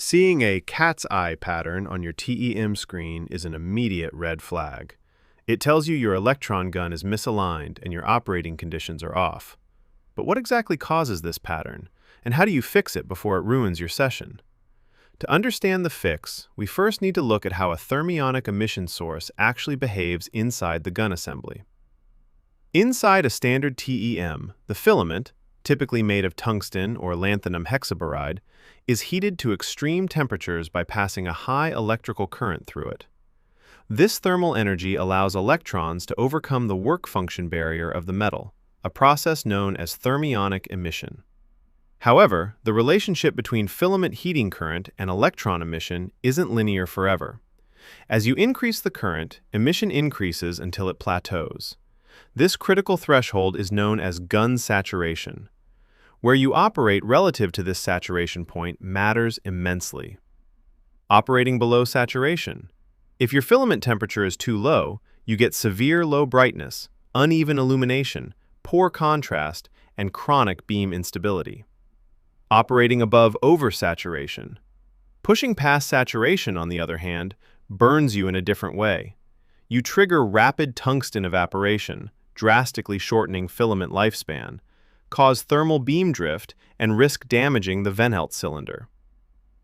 Seeing a cat's eye pattern on your TEM screen is an immediate red flag. It tells you your electron gun is misaligned and your operating conditions are off. But what exactly causes this pattern, and how do you fix it before it ruins your session? To understand the fix, we first need to look at how a thermionic emission source actually behaves inside the gun assembly. Inside a standard TEM, the filament, typically made of tungsten or lanthanum hexaboride, is heated to extreme temperatures by passing a high electrical current through it. This thermal energy allows electrons to overcome the work function barrier of the metal, a process known as thermionic emission. However, the relationship between filament heating current and electron emission isn't linear forever. As you increase the current, emission increases until it plateaus. This critical threshold is known as gun saturation. Where you operate relative to this saturation point matters immensely. Operating below saturation. If your filament temperature is too low, you get severe low brightness, uneven illumination, poor contrast, and chronic beam instability. Operating above oversaturation. Pushing past saturation, on the other hand, burns you in a different way. You trigger rapid tungsten evaporation, drastically shortening filament lifespan, cause thermal beam drift, and risk damaging the Venhelt cylinder.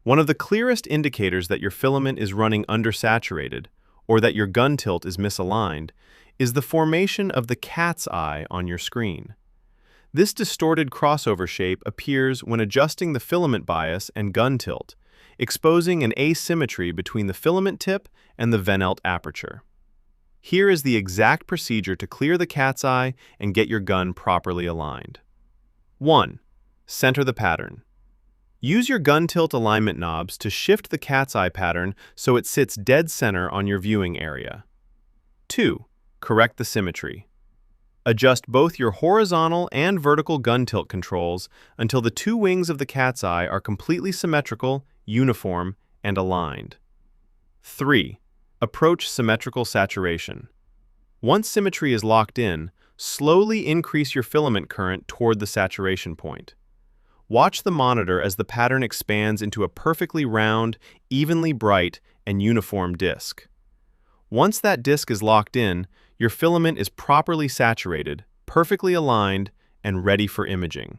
One of the clearest indicators that your filament is running undersaturated, or that your gun tilt is misaligned, is the formation of the cat's eye on your screen. This distorted crossover shape appears when adjusting the filament bias and gun tilt, exposing an asymmetry between the filament tip and the Venhelt aperture. Here is the exact procedure to clear the cat's eye and get your gun properly aligned. 1. Center the pattern. Use your gun tilt alignment knobs to shift the cat's eye pattern so it sits dead center on your viewing area. 2. Correct the symmetry. Adjust both your horizontal and vertical gun tilt controls until the two wings of the cat's eye are completely symmetrical, uniform, and aligned. 3. Approach symmetrical saturation. Once symmetry is locked in, slowly increase your filament current toward the saturation point. Watch the monitor as the pattern expands into a perfectly round, evenly bright, and uniform disc. Once that disc is locked in, your filament is properly saturated, perfectly aligned, and ready for imaging.